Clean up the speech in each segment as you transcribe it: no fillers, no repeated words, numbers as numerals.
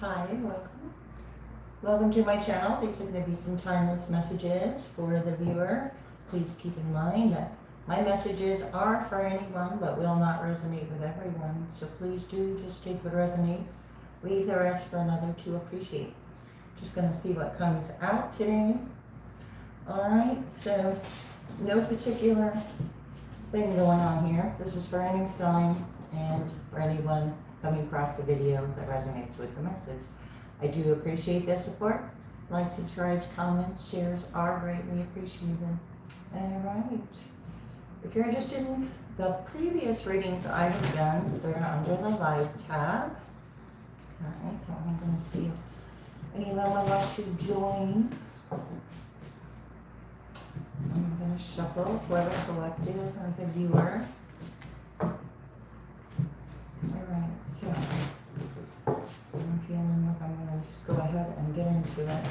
Hi, welcome. Welcome to my channel. These are going to be some timeless messages for the viewer. Please keep in mind that my messages are for anyone but will not resonate with everyone. So please do just take what resonates. Leave the rest for another to appreciate. Just going to see what comes out today. Alright, so no particular thing going on here. This is for any sign and for anyone coming across the video that resonates with the message. I do appreciate the support. Like, subscribes, comments, shares are greatly appreciated. Alright. If you're interested in the previous readings I have done, they're under the live tab. Okay, so I'm going to see if anyone would like to join. I'm going to shuffle for the collective or the viewer. Alright, so I'm feeling like I'm going to just go ahead and get into it.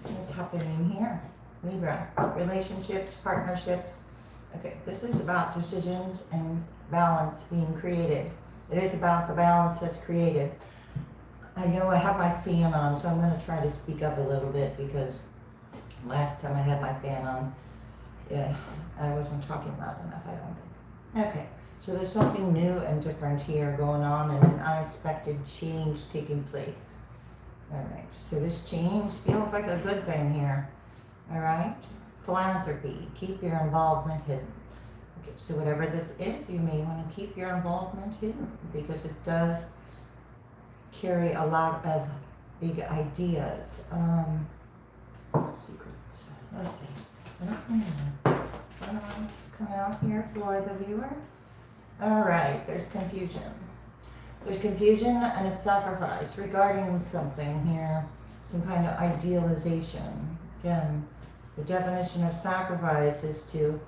What's happening here? Libra, relationships, partnerships. Okay, this is about decisions and balance being created. It is about the balance that's created. I know I have my fan on, so I'm going to try to speak up a little bit because last time I had my fan on, I wasn't talking loud enough, I don't think. Okay. So there's something new and different here going on and an unexpected change taking place. Alright, so this change feels like a good thing here. Alright, philanthropy, keep your involvement hidden. Okay, so whatever this is, you may want to keep your involvement hidden because it does carry a lot of big ideas. Secrets. Let's see. What wants to come out here for the viewer? Alright, there's confusion. There's confusion and a sacrifice regarding something here, some kind of idealization. Again, the definition of sacrifice is to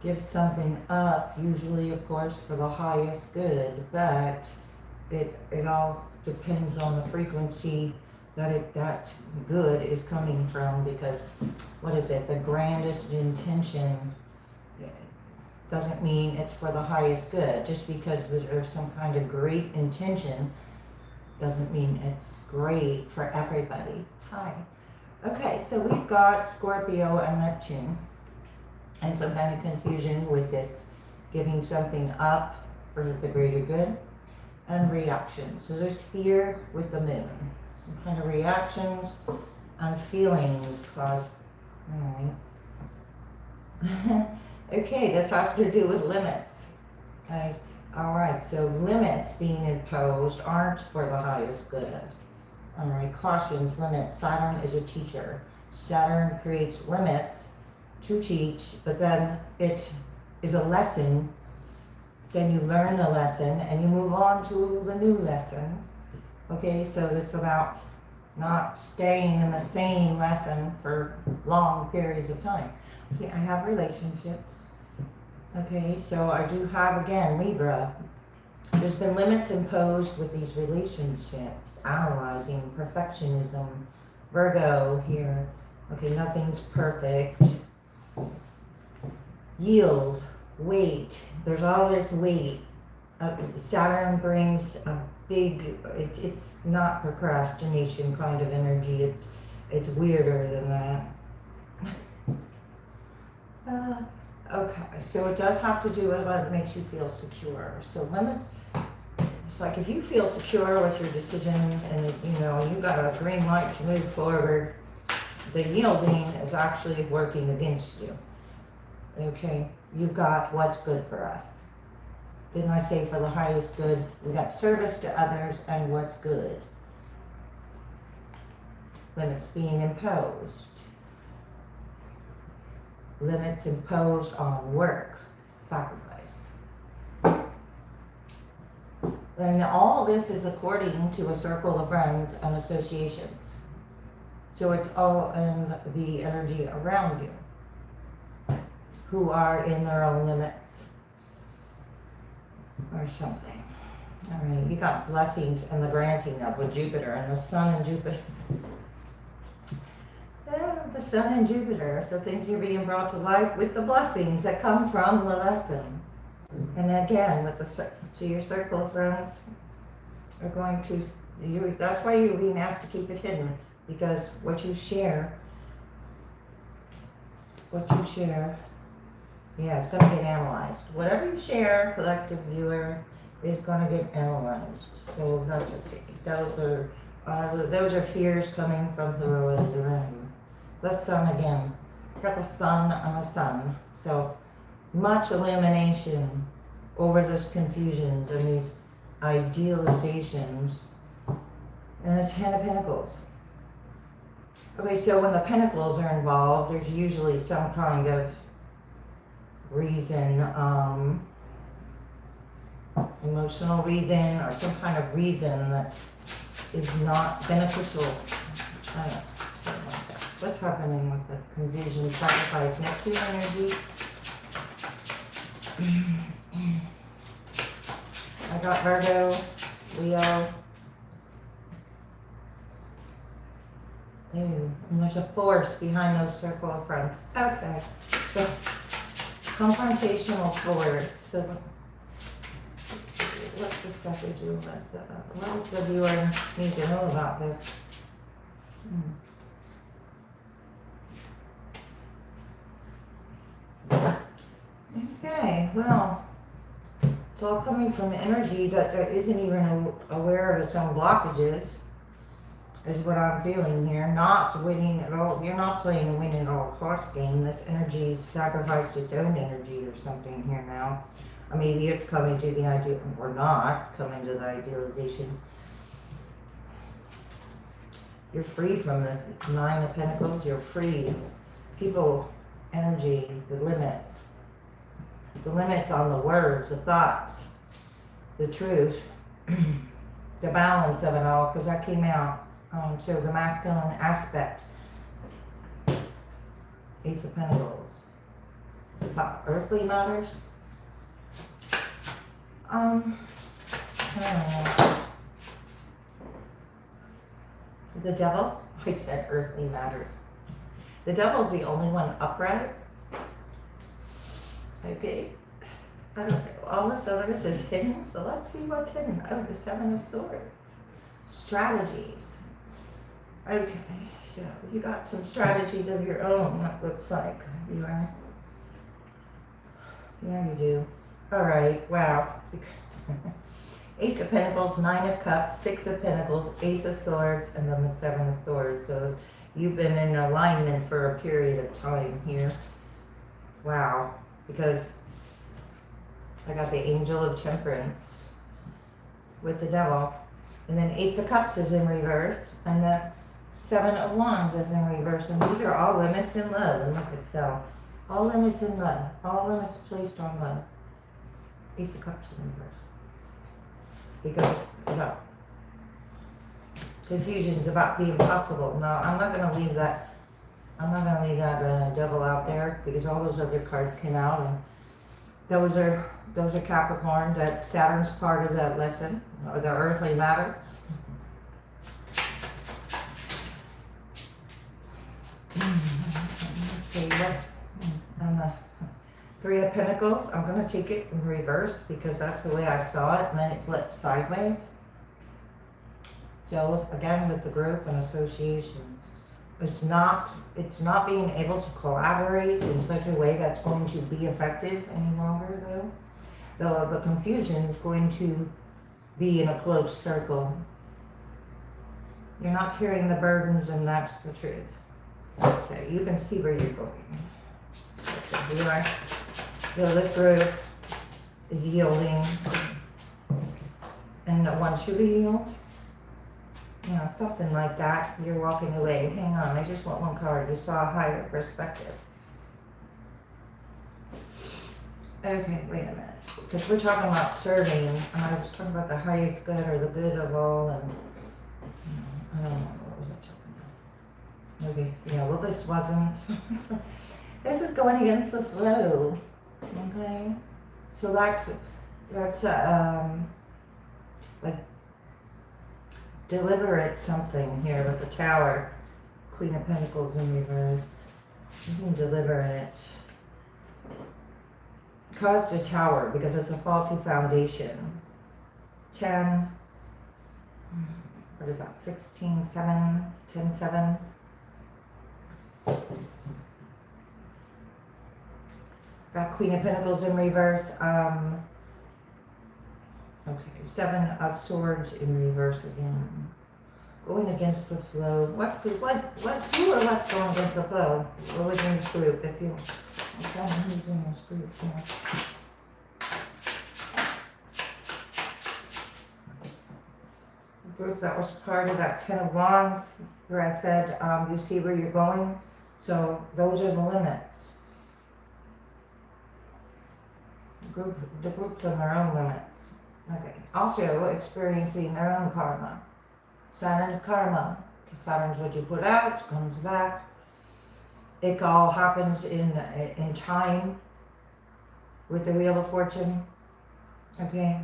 give something up, usually, of course, for the highest good, but it all depends on the frequency that good is coming from, because, what is it, the grandest intention doesn't mean it's for the highest good. Just because there's some kind of great intention doesn't mean it's great for everybody. Hi. Okay, so we've got Scorpio and Neptune and some kind of confusion with this giving something up for the greater good and reaction. So there's fear with the moon. Some kind of reactions and feelings caused. All right. Okay, this has to do with limits. Guys, alright, so limits being imposed aren't for the highest good. Alright, cautions, limits. Saturn is a teacher. Saturn creates limits to teach, but then it is a lesson. Then you learn the lesson and you move on to the new lesson. Okay, so it's about not staying in the same lesson for long periods of time. Okay, I have relationships. Okay, so I do have, again, Libra. There's been limits imposed with these relationships, analyzing, perfectionism, Virgo here. Okay, nothing's perfect. Yield, weight. There's all this weight. Saturn brings a big, it's not procrastination kind of energy. It's weirder than that. Okay, so it does have to do with what makes you feel secure. So limits, it's like if you feel secure with your decision and you got a green light to move forward, the yielding is actually working against you. Okay, you've got what's good for us. Didn't I say for the highest good? We got service to others and what's good. Limits being imposed. Limits imposed on work, sacrifice. And all this is according to a circle of friends and associations. So it's all in the energy around you, who are in their own limits, or something. All right, you got blessings and the granting of with Jupiter and the Sun and Jupiter. The Sun and Jupiter, so things are being brought to light with the blessings that come from the lesson. And again, with so your circle of friends are going to That's why you're being asked to keep it hidden, because what you share, yeah, it's going to get analyzed. Whatever you share, collective viewer, is going to get analyzed. So that's okay. Those are fears coming from whoever is around you. The sun again. Got the sun on the sun. So much illumination over this confusions and these idealizations. And the Ten of Pentacles. Okay, so when the Pentacles are involved, there's usually some kind of reason, emotional reason, or some kind of reason that is not beneficial. I don't know, something like that. What's happening with the confusion, sacrifice, Neptune energy? I got Virgo, Leo. Ooh, and there's a force behind those circle of friends. Okay, so confrontational force. So what's this got to do with what does the viewer need to know about this? Okay, well, it's all coming from energy that isn't even aware of its own blockages, is what I'm feeling here. Not winning at all. You're not playing a win at all cost game. This energy sacrificed its own energy or something here now. Or maybe it's coming to the idea, or not coming to the idealization. You're free from this. It's Nine of Pentacles. You're free. People, energy, the limits. The limits on the words, the thoughts, the truth, the balance of it all, because that came out. So the masculine aspect, Ace of Pentacles, earthly matters. I don't know. The devil, I said earthly matters. The devil's the only one upright. Okay, I don't know. All this others is hidden, so let's see what's hidden. Oh, the Seven of Swords. Strategies. Okay, so you got some strategies of your own, that looks like. You are? Yeah, you do. All right, wow. Ace of Pentacles, Nine of Cups, Six of Pentacles, Ace of Swords, and then the Seven of Swords. So you've been in alignment for a period of time here. Wow. Because I got the Angel of Temperance with the Devil. And then Ace of Cups is in reverse. And the Seven of Wands is in reverse. And these are all limits in love. And look, it fell. All limits in love. All limits placed on love. Ace of Cups in reverse. Because, you know, confusion is about the impossible. No, I'm not going to leave that. I'm not going to leave that devil out there, because all those other cards came out, and those are Capricorn. That Saturn's part of that lesson, or the earthly matters. Let's see, what's on the Three of Pentacles. I'm going to take it in reverse because that's the way I saw it, and then it flipped sideways. So again, with the group and associations. It's not being able to collaborate in such a way that's going to be effective any longer, though. The confusion is going to be in a close circle. You're not carrying the burdens, and that's the truth. Okay, you can see where you're going. Okay, you are. So this group is yielding, and one should be healed. You know, something like that. You're walking away. Hang on, I just want one card. You saw a higher perspective. Okay, wait a minute. Because we're talking about serving, and I was talking about the highest good, or the good of all, and I don't know, what was I talking about? Okay, yeah, well, this wasn't. This is going against the flow. Okay? So that's like deliberate something here with the Tower. Queen of Pentacles in reverse. Something deliberate. Caused a tower because it's a faulty foundation. 10. what is that, 16, 7, 10, 7. Got Queen of Pentacles in reverse. Okay, 7 of Swords in reverse again. Going against the flow. What's good? What? Who or what's going against the flow? Or within this group? If you, okay, who's in this group? Yeah. Group that was part of that 10 of Wands, where I said, you see where you're going. So those are the limits. The group's on their own limits. Okay. Also experiencing their own karma. Saturn karma. Saturn's what you put out, comes back. It all happens in time with the Wheel of Fortune. Okay.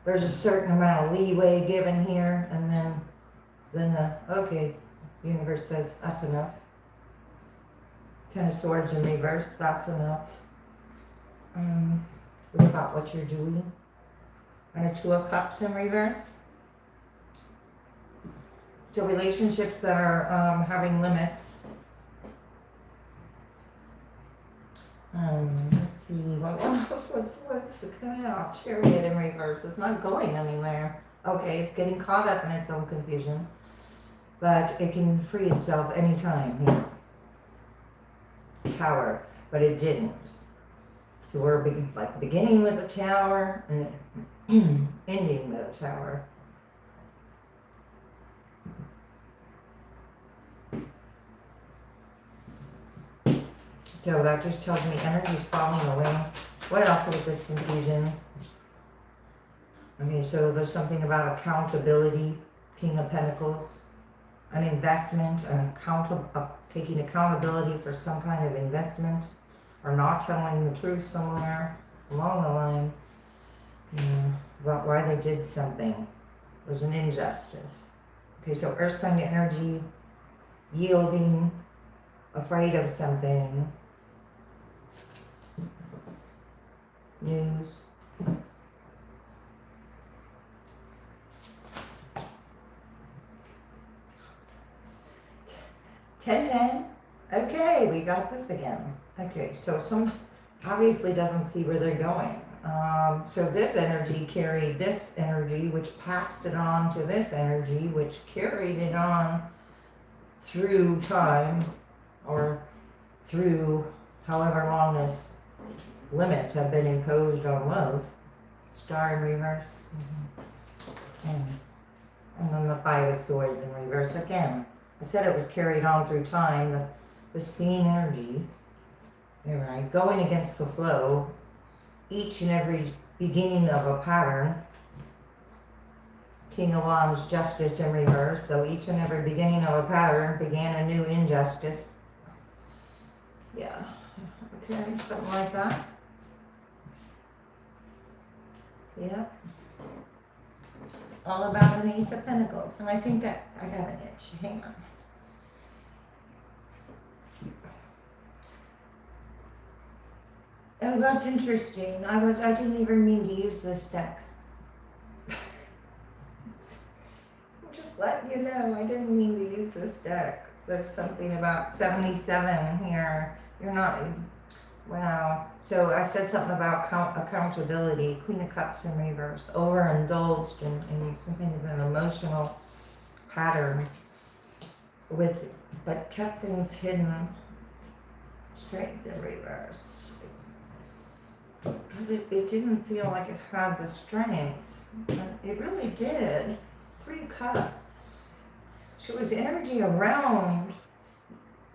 There's a certain amount of leeway given here, and then the universe says that's enough. 10 of Swords in reverse, that's enough. What about what you're doing? And a 2 of Cups in reverse. So relationships that are having limits. Let's see, what else was coming out? Chariot in reverse. It's not going anywhere. Okay, it's getting caught up in its own confusion. But it can free itself anytime here. Tower, but it didn't. So we're beginning with a tower and ending with a tower. So that just tells me energy is falling away. What else with this confusion? Okay, so there's something about accountability, King of Pentacles, an investment, taking accountability for some kind of investment, or not telling the truth somewhere along the line, about why they did something. There's an injustice. Okay, so earth sign energy, yielding, afraid of something, news. 10. Okay, we got this again. Okay, so some obviously doesn't see where they're going. So this energy carried this energy, which passed it on to this energy, which carried it on through time, or through however long this limits have been imposed on love. Star in reverse. And then the 5 of Swords in reverse again. I said it was carried on through time, the same energy, all right, going against the flow, each and every beginning of a pattern. King of Wands, Justice in reverse, so each and every beginning of a pattern began a new injustice. Yeah, okay, something like that. Yep. All about an Ace of Pentacles, and I think that I have an itch. Hang on. Oh, that's interesting. I didn't even mean to use this deck. I'm just letting you know, I didn't mean to use this deck. There's something about 77 here. You're not, wow. So I said something about accountability. Queen of Cups in reverse. Overindulged in something of an emotional pattern but kept things hidden. Strength in reverse. Because it didn't feel like it had the strength. And it really did. 3 Cups. So it was energy around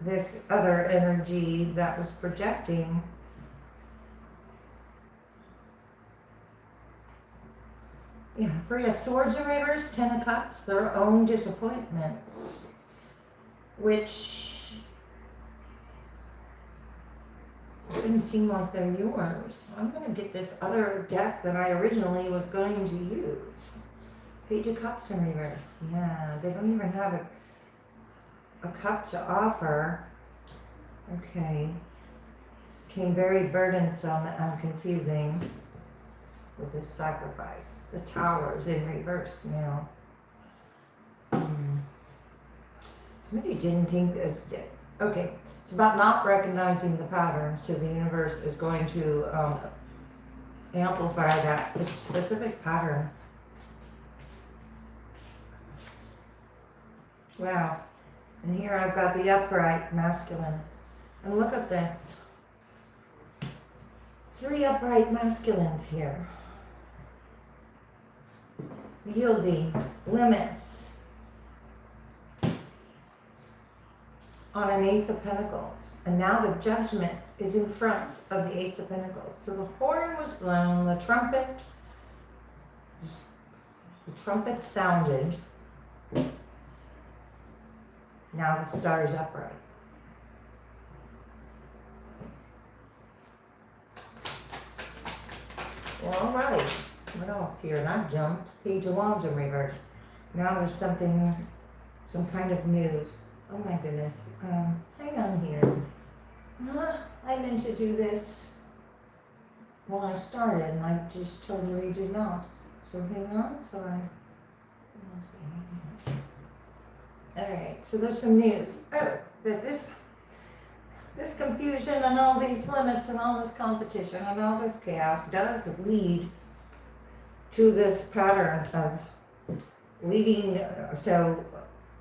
this other energy that was projecting. Yeah, 3 of Swords in reverse, 10 of Cups, their own disappointments, which didn't seem like they're yours. I'm going to get this other deck that I originally was going to use. Page of Cups in reverse. Yeah, they don't even have a cup to offer. Okay. Became very burdensome and confusing with this sacrifice. The Tower's in reverse now. Somebody didn't think that, okay, it's about not recognizing the pattern, so the universe is going to amplify that specific pattern. Wow. And here I've got the upright masculines. And look at this. 3 upright masculines here. Yielding, limits. On an Ace of Pentacles. And now the Judgment is in front of the Ace of Pentacles. So the horn was blown, the trumpet sounded. Now the star is upright. Well, all right. What else here? And I jumped. Page of Wands in reverse. Now there's something, some kind of news. Oh my goodness. Hang on here. I meant to do this when I started, and I just totally did not. So hang on. So all right. So there's some news. Oh, that this confusion and all these limits and all this competition and all this chaos does lead to this pattern of leading. So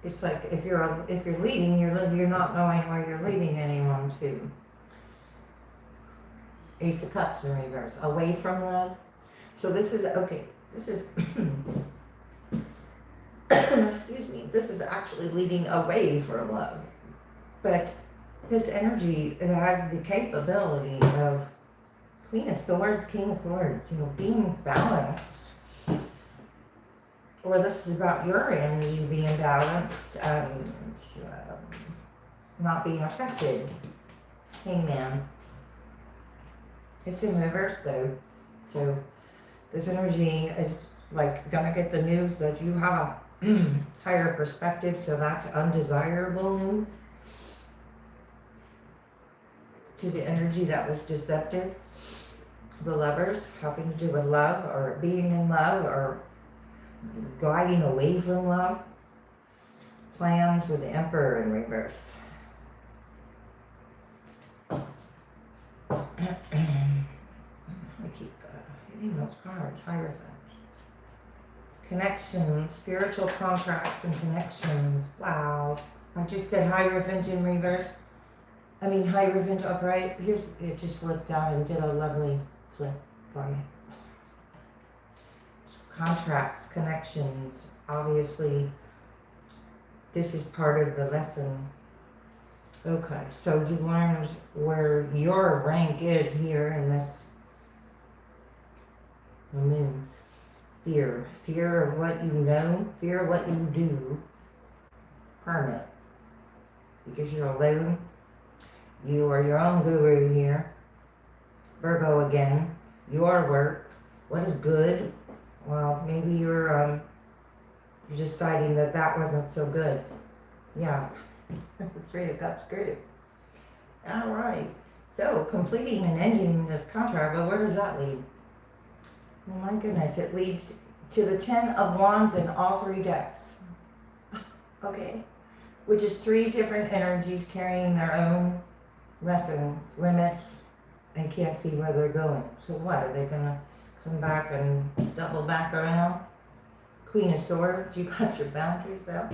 it's like if you're leading, you're not knowing where you're leading anyone to. Ace of Cups in reverse, away from love. So this is okay. This is excuse me. This is actually leading away from love, but this energy, it has the capability of Queen of Swords, King of Swords, being balanced. Or this is about your energy being balanced and not being affected. Hangman. It's in reverse though. So this energy is like gonna get the news that you have a higher perspective, so that's undesirable news. To the energy that was deceptive. The Lovers, having to do with love or being in love or gliding away from love. Plans with the Emperor in reverse. I keep hitting those cards. Hierophant. Connections, spiritual contracts and connections. Wow. I just said Hierophant in reverse. I mean Hierophant upright. Here's, it just flipped out and did a lovely flip for you. Contracts, connections, obviously this is part of the lesson. Okay, so you learned where your rank is here in this moon. Fear. Fear of what you know, fear of what you do. Hermit. Because you're alone. You are your own guru here. Virgo again. Your work. What is good? Well, maybe you're deciding that wasn't so good. Yeah. The 3 of Cups group. All right. So completing and ending this contract, but where does that lead? Oh my goodness, it leads to the 10 of Wands in all 3 decks. Okay. Which is 3 different energies carrying their own lessons, limits, and can't see where they're going. So what, are they gonna come back and double back around? Queen of Swords, you got your boundaries up.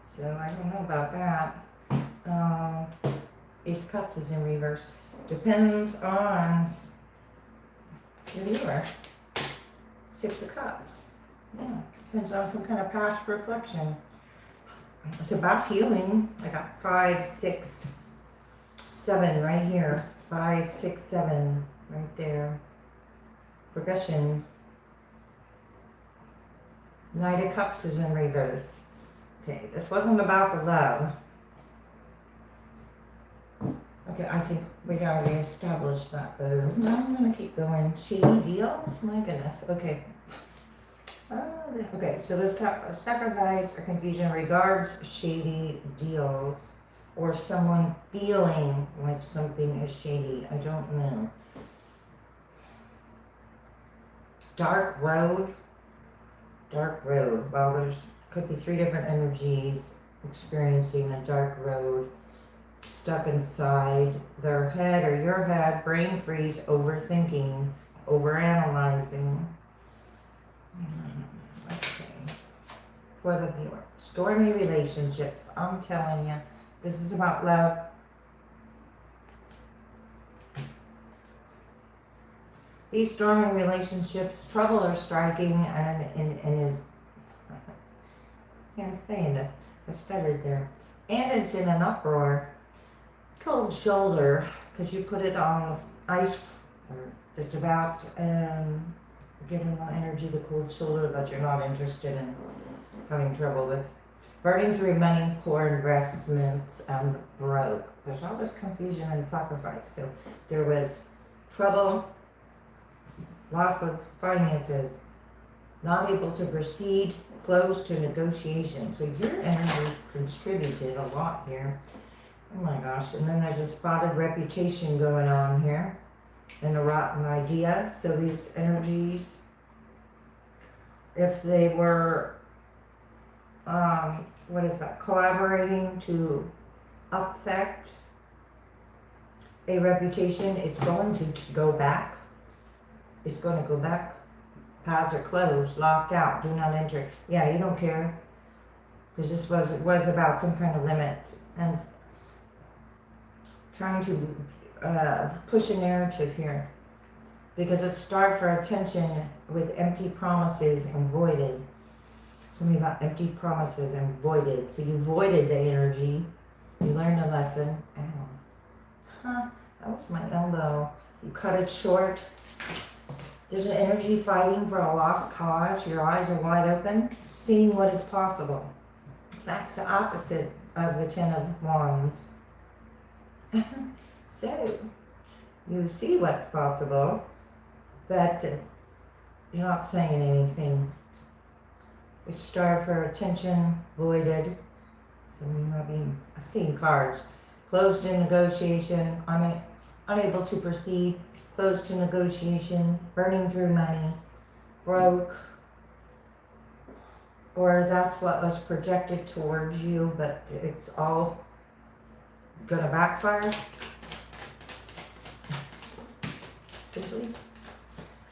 So I don't know about that. Ace of Cups is in reverse. Depends on the viewer. 6 of Cups. Yeah, depends on some kind of past reflection. It's about healing. I got 5, 6, 7 right here. 5, 6, 7 right there. Progression. Knight of Cups is in reverse. Okay, this wasn't about the love. Okay, I think we already established that, boo. I'm gonna keep going. Shady deals? My goodness. Okay. Okay, so the sacrifice or confusion regards shady deals or someone feeling like something is shady. I don't know. Dark road. Dark road. Well, there's could be 3 different energies experiencing a dark road, stuck inside their head or your head, brain freeze, overthinking, overanalyzing. Let's see. For the viewer, stormy relationships. I'm telling you, this is about love. These stormy relationships, trouble are striking, and can't say it. I stuttered there. And it's in an uproar. Cold shoulder, because you put it on ice. It's about giving the energy the cold shoulder that you're not interested in having trouble with. Burning through money, poor investments, and broke. There's always confusion and sacrifice. So there was trouble, loss of finances, not able to proceed, close to negotiation. So your energy contributed a lot here. Oh my gosh. And then there's a spotted reputation going on here and a rotten idea. So these energies, if they were, collaborating to affect a reputation, it's going to go back. It's going to go back. Paths are closed, locked out, do not enter. Yeah, you don't care. Because this was about some kind of limits and trying to push a narrative here. Because it's starved for attention with empty promises and voided. Something about empty promises and voided. So you voided the energy. You learned a lesson. That was my elbow. You cut it short. There's an energy fighting for a lost cause. Your eyes are wide open, seeing what is possible. That's the opposite of the Ten of Wands. So, you see what's possible, but you're not saying anything. It's starved for attention, voided. So you might be seeing cards. Closed in negotiation, unable to proceed. Closed to negotiation, burning through money, broke, or that's what was projected towards you, but it's all gonna backfire. Simply.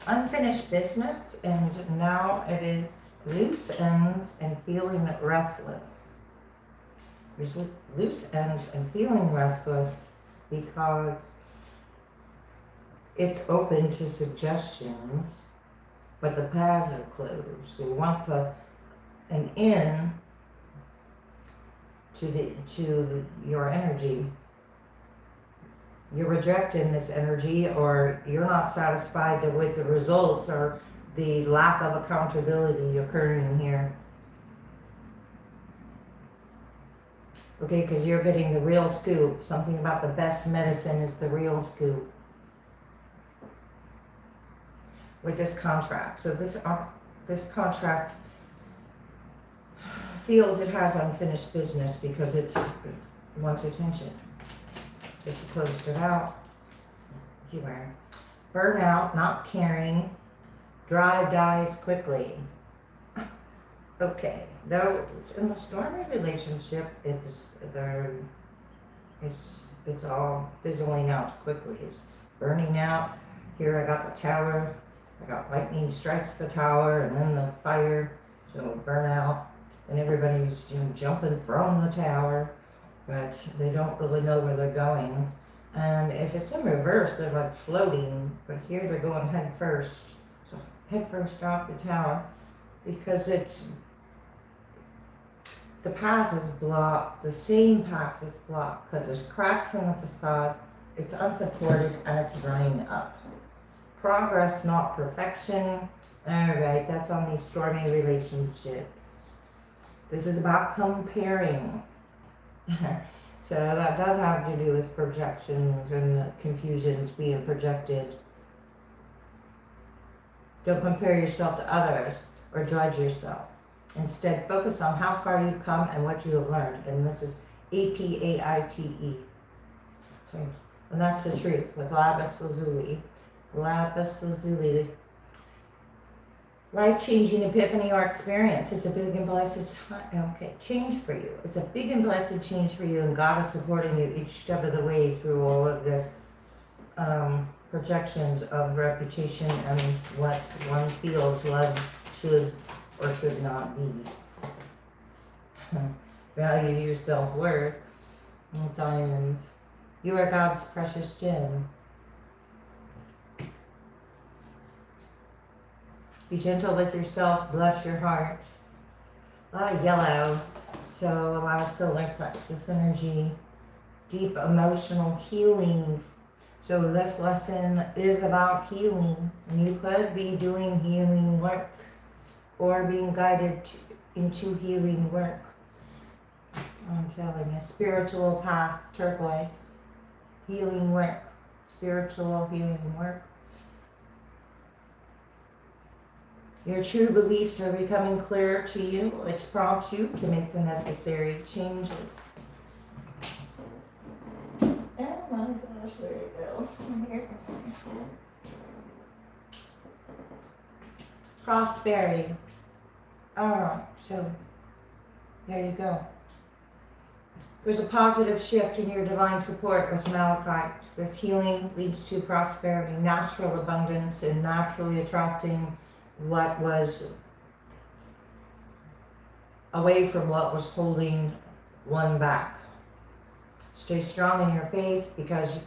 Unfinished business, and now it is loose ends and feeling restless. There's loose ends and feeling restless because it's open to suggestions, but the paths are closed. So you want an in to your energy. You're rejecting this energy, or you're not satisfied with the results or the lack of accountability occurring here. Okay, because you're getting the real scoop. Something about the best medicine is the real scoop with this contract. So this contract feels it has unfinished business because it wants attention. If you closed it out, you were burnout, not caring, drive dies quickly. Okay, those in the stormy relationship, it's all fizzling out quickly. It's burning out. Here I got the tower. I got lightning strikes the tower, and then the fire, so burn out, and everybody's jumping from the tower, but they don't really know where they're going. And if it's in reverse, they're like floating, but here they're going head first. So head first off the tower, because the path is blocked. The same path is blocked because there's cracks in the facade. It's unsupported and it's running up. Progress, not perfection. All right, that's on these stormy relationships. This is about comparing. So that does have to do with projections and the confusions being projected. Don't compare yourself to others or judge yourself. Instead, focus on how far you've come and what you have learned. And this is APAITE. And that's the truth with lapis lazuli. Lapis lazuli. Life-changing epiphany or experience. It's a big and blessed time. Okay, change for you. It's a big and blessed change for you, and God is supporting you each step of the way through all of this projections of reputation and what one feels love should or should not be. Value your self-worth. Diamonds. You are God's precious gem. Be gentle with yourself. Bless your heart. A lot of yellow. So a lot of solar plexus energy. Deep emotional healing. So this lesson is about healing. And you could be doing healing work or being guided into healing work. I'm telling you, spiritual path, turquoise, healing work, spiritual healing work. Your true beliefs are becoming clearer to you, which prompts you to make the necessary changes. Oh my gosh, where'd it go? Here's something. Prosperity. Alright, so there you go. There's a positive shift in your divine support with Malachite. This healing leads to prosperity, natural abundance, and naturally attracting what was away from what was holding one back. Stay strong in your faith, because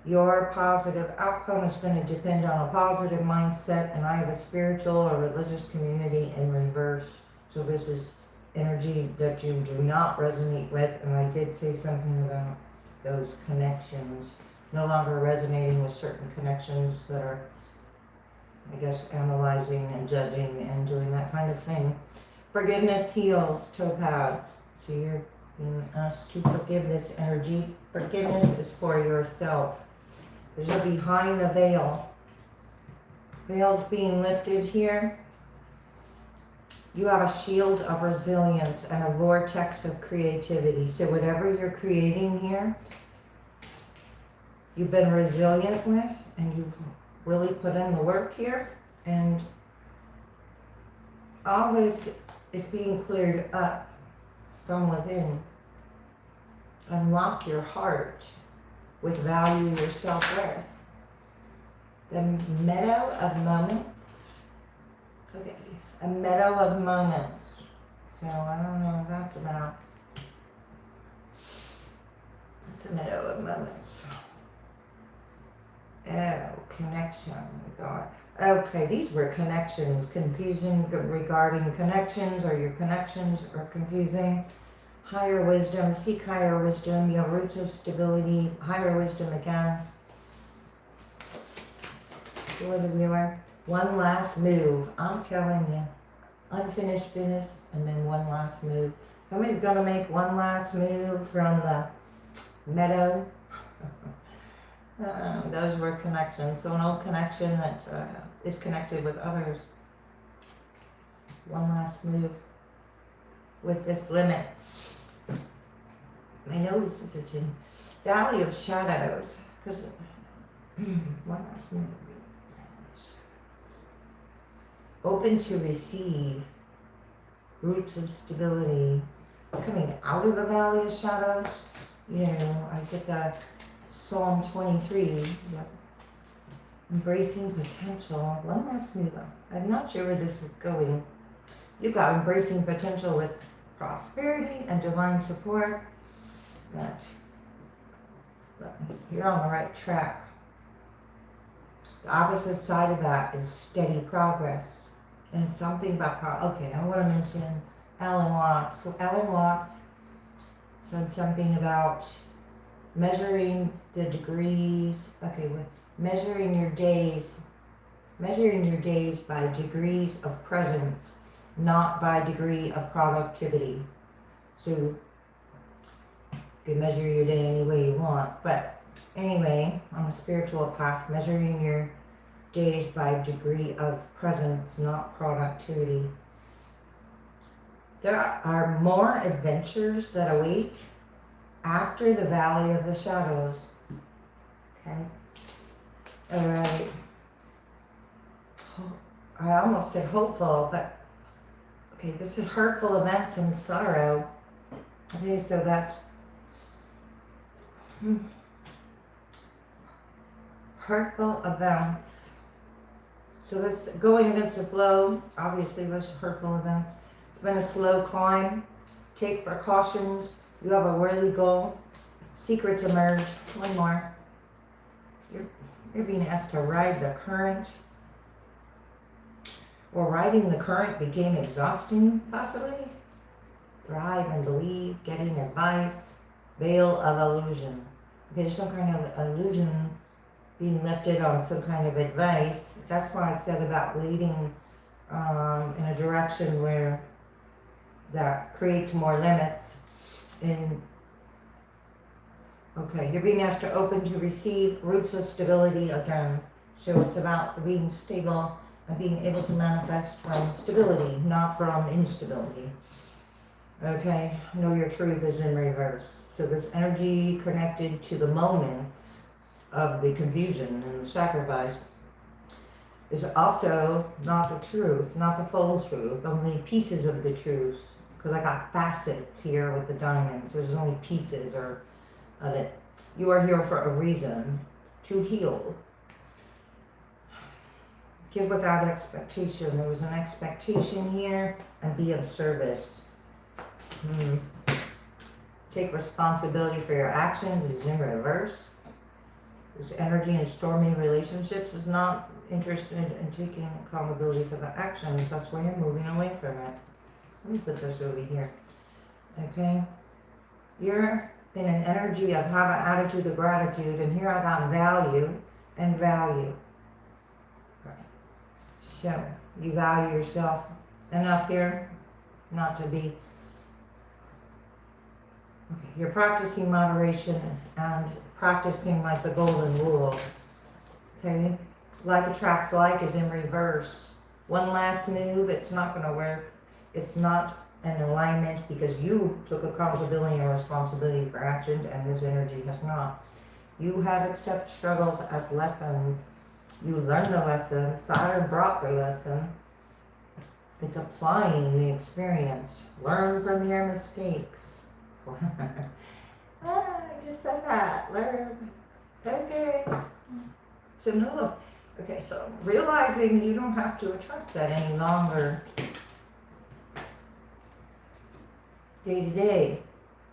your positive outcome is going to depend on a positive mindset, and I have a spiritual or religious community in reverse. So this is energy that you do not resonate with, and I did say something about those connections no longer resonating with certain connections that are, I guess, analyzing and judging and doing that kind of thing. Forgiveness heals, topaz. So you're being asked to forgive this energy. Forgiveness is for yourself. There's a behind the veil. Veil's being lifted here. You have a shield of resilience and a vortex of creativity. So whatever you're creating here, you've been resilient with, and you've really put in the work here. And all this is being cleared up from within. Unlock your heart with value your self-worth. The meadow of moments. Okay. A meadow of moments. So I don't know what that's about. It's a meadow of moments. Oh, connection. God. Okay, these were connections. Confusion regarding connections, or your connections are confusing. Higher wisdom. Seek higher wisdom. You have roots of stability. Higher wisdom again. For the viewer. One last move. I'm telling you. Unfinished business, and then one last move. Somebody's going to make one last move from the meadow. Those were connections. So an old connection that is connected with others. One last move with this limit. My nose is itching. Valley of Shadows. Because one last move. Open to receive. Roots of stability. Coming out of the Valley of Shadows. You know, I get the Psalm 23. Yep. Embracing potential. One last move. I'm not sure where this is going. You got embracing potential with prosperity and divine support. But you're on the right track. The opposite side of that is steady progress. And something about, okay, I want to mention Alan Watts. So Alan Watts said something about measuring the degrees, measuring your days by degrees of presence, not by degree of productivity. So you can measure your day any way you want. But anyway, on the spiritual path, measuring your days by degree of presence, not productivity. There are more adventures that await after the Valley of the Shadows. Okay. All right. I almost said hopeful, but okay, this is hurtful events and sorrow. Okay, so that's hurtful events. So this going against the flow, obviously was hurtful events. It's been a slow climb. Take precautions. You have a worthy goal. Secrets emerge. One more. You're being asked to ride the current. Or riding the current became exhausting, possibly. Thrive and believe, getting advice. Veil of illusion. Okay, there's some kind of illusion being lifted on some kind of advice. That's why I said about leading in a direction where that creates more limits. Okay, you're being asked to open to receive roots of stability again. So it's about being stable and being able to manifest from stability, not from instability. Okay, know your truth is in reverse. So this energy connected to the moments of the confusion and the sacrifice is also not the truth, not the full truth, only pieces of the truth. Because I got facets here with the diamonds, so there's only pieces of it. You are here for a reason, to heal. Give without expectation. There was an expectation here, and be of service. Take responsibility for your actions is in reverse. This energy in stormy relationships is not interested in taking accountability for the actions. That's why you're moving away from it. Let me put this over here. Okay? You're in an energy of have an attitude of gratitude, and here I got value and value. Okay. So, you value yourself enough here not to be. Okay. You're practicing moderation and practicing like the golden rule. Okay? Like attracts like is in reverse. One last move, it's not going to work. It's not an alignment because you took accountability and responsibility for actions and this energy has not. You have accepted struggles as lessons. You learned the lesson. Saturn brought the lesson. It's applying the experience. Learn from your mistakes. I just said that. Learn. Okay. So no. Okay, so realizing you don't have to attract that any longer. Day to day.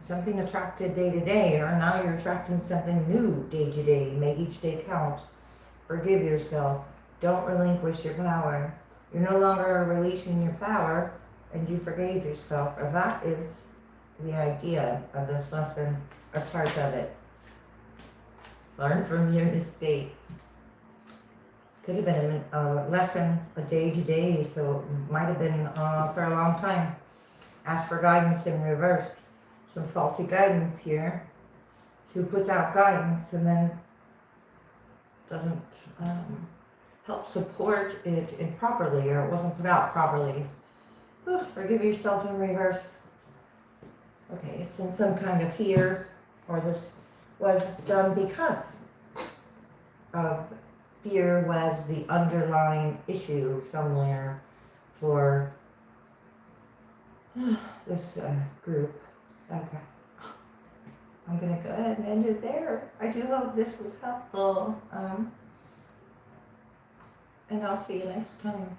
Something attracted day to day, or now you're attracting something new day to day. Make each day count. Forgive yourself. Don't relinquish your power. You're no longer releasing your power, and you forgave yourself. Or that is the idea of this lesson, or part of it. Learn from your mistakes. Could have been a lesson, a day to day, so it might have been for a long time. Ask for guidance in reverse. Some faulty guidance here. Who puts out guidance and then doesn't help support it improperly, or it wasn't put out properly. Forgive yourself in reverse. Okay, it's in some kind of fear, or this was done because of fear was the underlying issue somewhere for this group. Okay. I'm going to go ahead and end it there. I do hope this was helpful. And I'll see you next time.